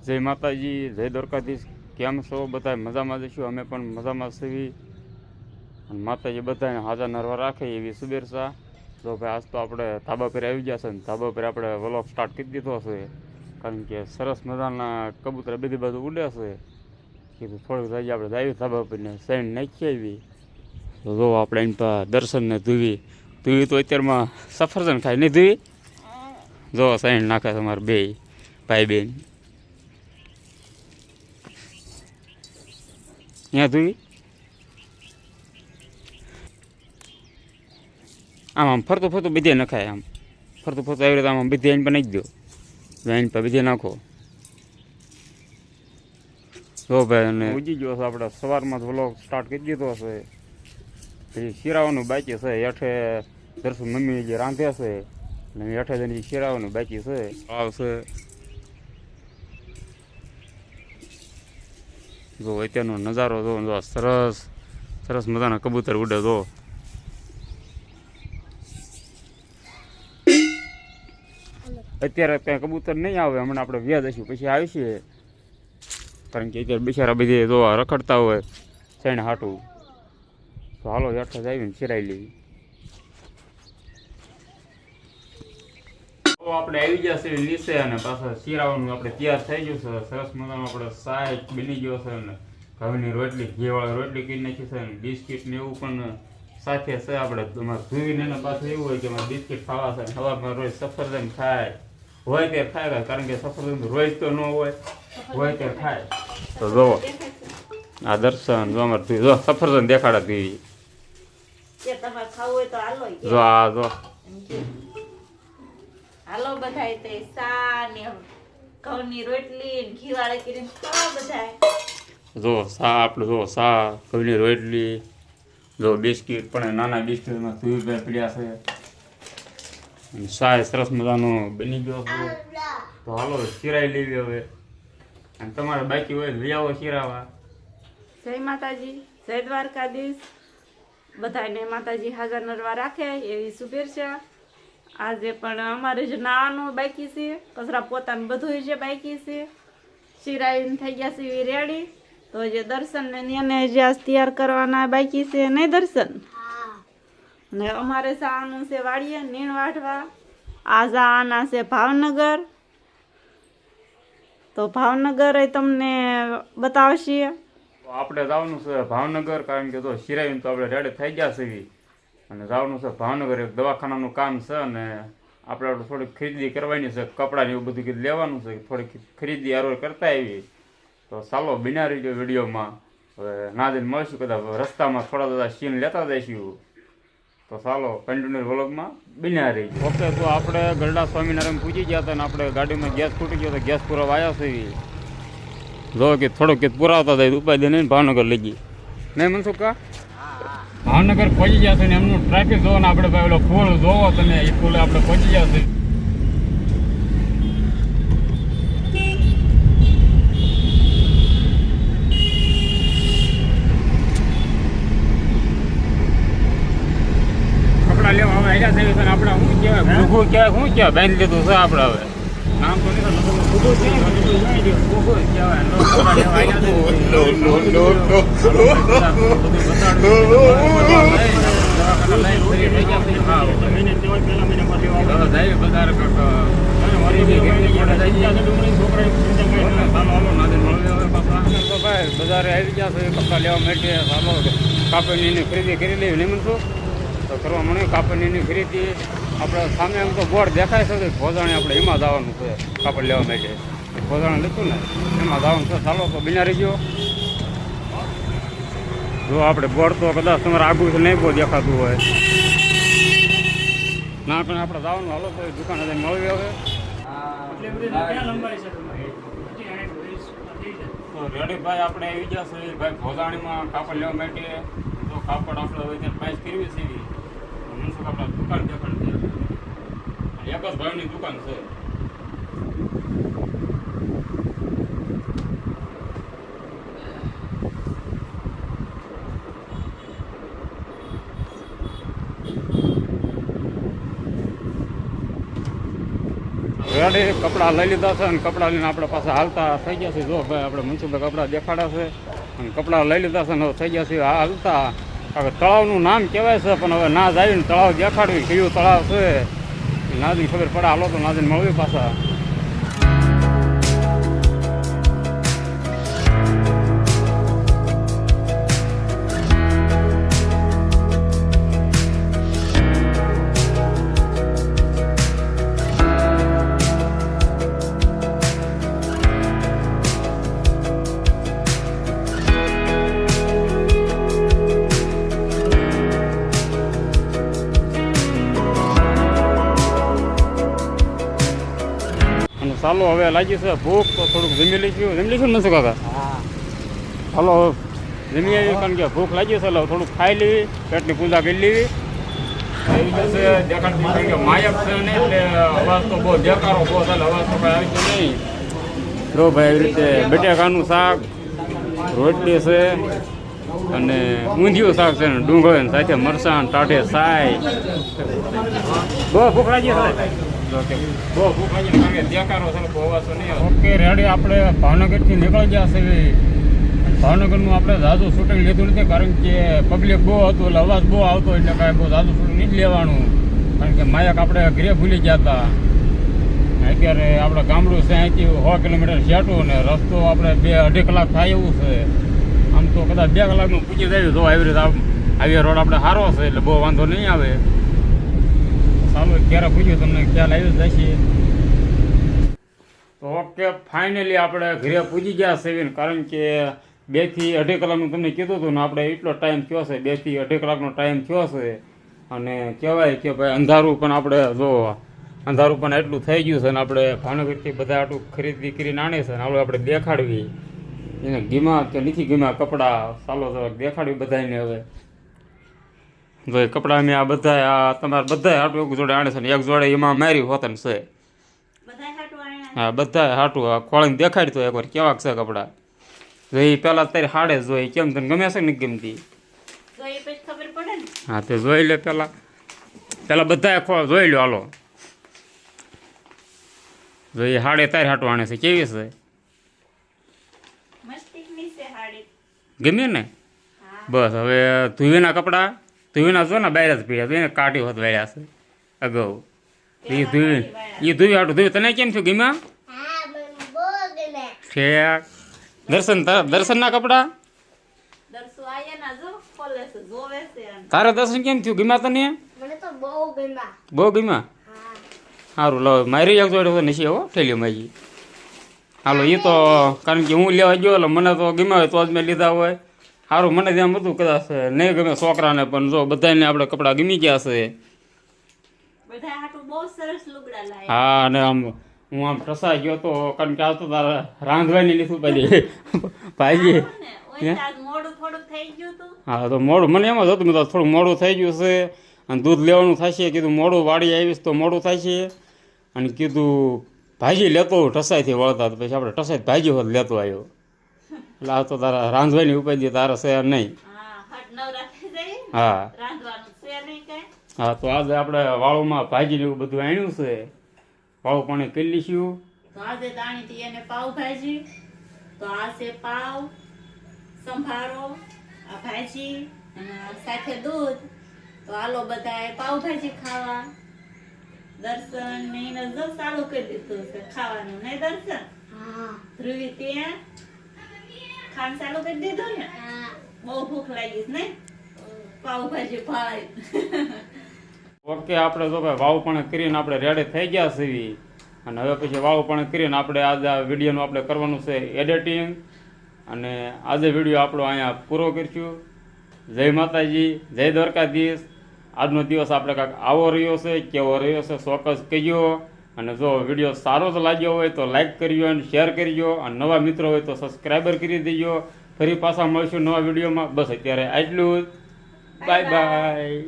જય માતાજી, જય દ્વારકાધીશ. કેમ છો બધા? મજામાં જઈશું. અમે પણ મજામાં છીએ. અને માતાજી બધાને હાજર નરવા રાખે એવી શુભેચ્છા. તો ભાઈ આજ તો આપણે ધાબા પર આવી ગયા છે ને ધાબા પર આપણે વ્લોગ સ્ટાર્ટ કરી દીધો છે. કારણ કે સરસ મજાના કબૂતર બધી બાજુ ઉડે છે. કીધું થોડુંક જઈએ આપણે આવી ધાબા પર ને સૈન નાખી આવી. તો જો આપણે એમ તો દર્શનને ધુવી તો અત્યારમાં સફરજન ખાય નહીં ધુવી. જો સૈન નાખે તમારે બે ભાઈ બેન ત્યાં ધુવી. આમ ફરતું ફરતું બધે નખાય. આમ ફરતું ફરતું આવી રીતે આમ બધે આઈને પર નાખી દો. આઈને પર બધે નાખો. તો ભાઈ અને ઉજી ગયો છે આપણે સવારમાં જ વ્લોગ સ્ટાર્ટ કરી દીધો છે. પછી શિરાવાનું બાકી છે. હેઠે દર્શન મમ્મી જે રાંધે છે અને હેઠે જઈને શિરાવાનું બાકી છે. આવશે જો અત્યારનો નજારો જો સરસ સરસ મજાના કબૂતર ઉડે. જો અત્યારે ત્યાં કબૂતર નહીં આવે, હમણાં આપણે વ્યાજ હશું પછી આવીશું. કારણ કે અત્યારે બિચારા બધી જો રખડતા હોય શેણ હાટું. તો હાલો હેઠે જ આવીને શિરાઈ લેવી. તો આપણે આવી ગયા છે નીચે અને પાછા શિરાવાનું આપણે તૈયાર થઈ ગયું છે. સરસ મજાનું આપણે શાક બની ગયો છે અને ઘઉંની રોટલી ઘીવાળી રોટલી કરી નાખી છે અને બિસ્કીટ ને એવું પણ સાથે છે. આપણે તમારે ધોઈને એને પાછું એવું હોય કે અમારે બિસ્કીટ ખાવા છે. સવારમાં રોજ સફરજન ખાય હોય ત્યારે ખાય, કારણ કે સફરજન રોજ તો ન હોય ત્યારે ખાય. તો જોવો આ દર્શન જો અમારે જો સફરજન દેખાડા ટીવી જો આ જો હાલો બધાય તે સા ને ઘઉંની રોટલી ને ઘીવાળી કરીને ખાવા બધાય. જો સા આપણે જો સા ઘઉંની રોટલી જો બિસ્કીટ પણ નાના બિસ્કીટમાં ધોઈ પડ્યા છે. અને સાય સરસ મજાનો બની ગયો છે. તો હાલો શિરાઈ લેવી હવે. અને તમારે બાકી હોય લઈ આવો શિરાવા. જય માતાજી, જય દ્વારકાધીશ. બધાને માતાજી હાજર નરવા રાખે એવી શુભેચ્છા. આજે પણ અમારે જ નાવાનું બાકી છે, કચરા પોતાનું બધું છે બાકી છે. શિરાઈને થઈ ગયા છે રેડી. તો જે દર્શન ને એને જે તૈયાર કરવાના બાકી છે નહીં દર્શન. ને અમારે જવાનું છે વાડીએ નીણ વાઢવા. આ જવાના છે ભાવનગર. તો ભાવનગર એ તમને બતાવશે. આપણે જવાનું છે ભાવનગર, કારણ કે તો શિરાઈને તો આપણે રેડી થઈ ગયા છે અને જવાનું છે ભાવનગર. એક દવાખાનાનું કામ છે અને આપણે થોડીક ખરીદી કરવાની છે. કપડાને એવું બધું કીધું લેવાનું છે. થોડીક ખરીદી આરોર કરતા આવી. તો ચાલો બિના રહીજો વિડીયોમાં. હવે ના જઈને મળશું કદાચ રસ્તામાં થોડા બધા સીન લેતા જઈશું. તો ચાલો કન્ટિન્યુ વ્લોગમાં બિના રહીજો. ઓકે, તો આપણે ગરડા સ્વામિનારાયણ પૂછી ગયા હતા અને આપણે ગાડીમાં ગેસ ફૂટી ગયો તો ગેસ પૂરવા આવ્યા છે. જો કે થોડોક કે પુરાવતા જાય ઉપાય દે નહીં ભાવનગર લઈ ગઈ નહીં મનસુખ કા. ભાવનગર પહોંચી ગયા છે ને એમનું ટ્રાફિક જોવો ને આપણે ભાઈ ઓલો પુલ જોવો તમે. એ પુલે આપણે પહોંચી ગયા છે. કપડા લેવા હવે આવ્યા છે. આપણે શું કહેવાય ભૂખું કહેવાય શું કહેવાય બાંધી લીધું છે આપણે. હવે નામ તો નહીં ભૂખું કહેવાય. બજારે આવી ગયા છે કપડા લેવા માટે. ચાલો કાપડની ખરીદી કરી લેવી નહીં મનતો તો કરવા મને. કાપડની ખરીદી આપણે સામે એમ તો બોર્ડ દેખાય છે ભોજાણે આપણે એમાં જવાનું છે કાપડ લેવા માટે. ભોજાણે લીધું ને એમાં જવાનું છે. ચાલો તો બિના રહી ગયો. જો આપણે બોર્ડ તો કદાચ તમારે આગું નહીં બહુ દેખાતું હોય ના, પણ આપણે જવાનું. હાલો તો દુકાને જઈને મળવી હવે. તો રેડી ભાઈ આપણે આવી ગયા છે ભાઈ ભોજાણીમાં કાપડ લેવા માટે. તો કાપડ આપણે હવે ત્યાં પ્રાઇસ કરવી છે. મનસુખ આપણે દુકાન દેખાડી દે. એક જ ભાઈની દુકાન છે. રેડી કપડાં લઈ લીધા છે અને કપડાં લઈને આપણે પાછા હાલતા થઈ ગયા છે. જો ભાઈ આપણે મનસુખભાઈ કપડાં દેખાડ્યા છે અને કપડાં લઈ લીધા છે અને હવે થઈ ગયા છે હાલતા. હવે તળાવનું નામ કહેવાય છે પણ હવે ના આવીને તળાવ દેખાડવી કયું તળાવ છે નાદીને ખબર પડે. હાલો તો નાદીને મળવી પાછા. ચાલો હવે લાગી છે ભૂખ તો થોડુંક જમી લઈશું નથી કાકા. હાલો જમી આવી કારણ કે ભૂખ લાગી છે એટલે થોડુંક ખાઈ લેવી પેટની પૂજા કરી લેવી. એવી રીતે દેખાડતી કારણ કે માયક છે ને એટલે અવાજ તો બહુ દેખાડો બહુ ચાલે અવાજ તો કાંઈ આવી છે નહીં. જો ભાઈ એવી રીતે બટેકાનું શાક રોટલી છે અને ઊંધિયું શાક છે ને ડુંગળી સાથે મરચાં ટાઢે સાય. બહુ ભૂખ લાગી છે બહુ ભૂખ લાગી કારણ કે દેખાડો છે બહુ અવાજ તો નહીં. ઓકે રેડી આપણે ભાવનગરથી નીકળી ગયા છે. ભાવનગરનું આપણે ઝાઝુ શૂટિંગ લીધું નથી કારણ કે પબ્લિક બહુ હતું એટલે અવાજ બહુ આવતો એટલે કાંઈ બહુ ઝાઝુ શૂટિંગ નહીં જ લેવાનું કારણ કે માયક આપણે ઘરે ભૂલી ગયા હતા. અત્યારે આપણે ગામડું છે અહીંથી 100 કિલોમીટર છેટું ને રસ્તો આપણે 2-2.5 કલાક થાય એવું છે. આમ તો કદાચ 2 કલાકનું પૂછી જાય તો આવી રીતે આવી રોડ આપણે સારો છે એટલે બહુ વાંધો નહીં આવે. ચાલો ક્યારે પૂછ્યું તમને ખ્યાલ આવી જશે. તો ઓકે ફાઇનલી આપણે ઘરે પૂજી ગયા છે કારણ કે 2 થી 2.5 કલાકનું તમને કીધું હતું ને આપણે એટલો ટાઈમ થયો છે 2 થી 2.5 કલાકનો ટાઈમ થયો છે. અને કહેવાય કે ભાઈ અંધારું પણ આપણે જો અંધારું પણ એટલું થઈ ગયું છે ને આપણે ભાવનગરથી બધા આટલું ખરીદી કરીને આણે છે ને આપણે દેખાડવી એને ગીમા કે નથી ગીમા કપડાં. ચાલો તો દેખાડવી બધાને. હવે જો એ કપડાં મેં આ બધા આ તમારે બધા હાટું એક જોડે આણે છે ને એક જોડે એમાં મારી હોતન છે. હા બધા હાટું આ ખોળીને દેખાડી તો એકવાર કેવાક છે કપડાં. જો એ પહેલાં તારી હાડે જોઈ કેમ તને ગમે છે ને ગમતી. હા તે જોઈ લે પહેલાં બધા જોઈ લો. હાલો જો એ હાડે તારી હાટું આણે છે કેવી છે ગમે ને. બસ હવે ધુવીના કપડાં ધુવીના જો ને બહાર જ પીડ્યા ધુવીને કાઢી હોત વાળ્યા છે અગાઉ. એ ધુવી હાટું ધુવી તને કેમ થયું ગમ્યા ઠેક. દર્શનના કપડાં તારે દર્શન કેમ થયું ગમ્યા તને બહુ ગમ્યા. સારું લો મારી એક જોડે તો નથી હો ઠેલ્યો મારી. હાલો એ તો કારણ કે હું લેવા ગયો એટલે મને તો ગમ્યા હોય તો જ મેં લીધા હોય. સારું મને ત્યાં બધું કદાચ નહીં ગમે છોકરાને પણ જો બધાને આપણે કપડાં ગમી ગયા છે. હા અને આમ હું આમ ફસાઈ ગયો તો કારણ કે આ તો તારે રાંધવાની લીધું પછી ભાઈ. હા તો મોડું મને એમ જ હતું મેં થોડું મોડું થઈ ગયું છે અને દૂધ લેવાનું થશે કીધું મોડું વાળી આવીશ તો મોડું થાય છે. અને કીધું ભાજી લેતો ટસાઈથી વળતા તો પછી આપણે ટસાઈ ભાજી હોત લેતો આવ્યો. એટલે આ તો તારા રાંધવાની ઉપાધિ તારા છે નહીં. હા હા તો આજે આપણે વાળુમાં ભાજી ને એવું બધું આણ્યું છે. પાવ પાણી કરી લઈશું. તો આજે દાણીથી એને પાવભાજી તો આ છે પાવ સંભારો આ ભાજી અને સાથે દૂધ. તો હાલો બધા પાવભાજી ખાવા. દર્શન ને એને જો ચાલુ કરી દીધું છે ખાવાનું નહીં દર્શન. ધ્રુવી ત્યાં ખાવાનું ચાલુ કરી દીધું ને. બહુ ભૂખ લાગી છે ને પાવભાજી ભાઈ. ઓકે આપણે જો ભાઈ વાવ પણ કરીને આપણે રેડી થઈ ગયા છીએ અને હવે પછી વાવ પણ કરીને આપણે આજે આ વિડીયોનું આપણે કરવાનું છે એડિટિંગ અને આજે વિડીયો આપણો અહીંયા પૂરો કરીશું. જય માતાજી જય દ્વારકાધીશ. આજનો દિવસ આપણે કાંઈક આવો રહ્યો છે કેવો રહ્યો છે ચોક્કસ કહેજો. અને જો વિડીયો સારો જ લાગ્યો હોય તો લાઈક કરજો અને શેર કરજો અને નવા મિત્રો હોય તો સબસ્ક્રાઈબર કરી દેજો. ફરી પાછા મળશું નવા વિડીયોમાં. બસ અત્યારે આટલું જ. Bye bye.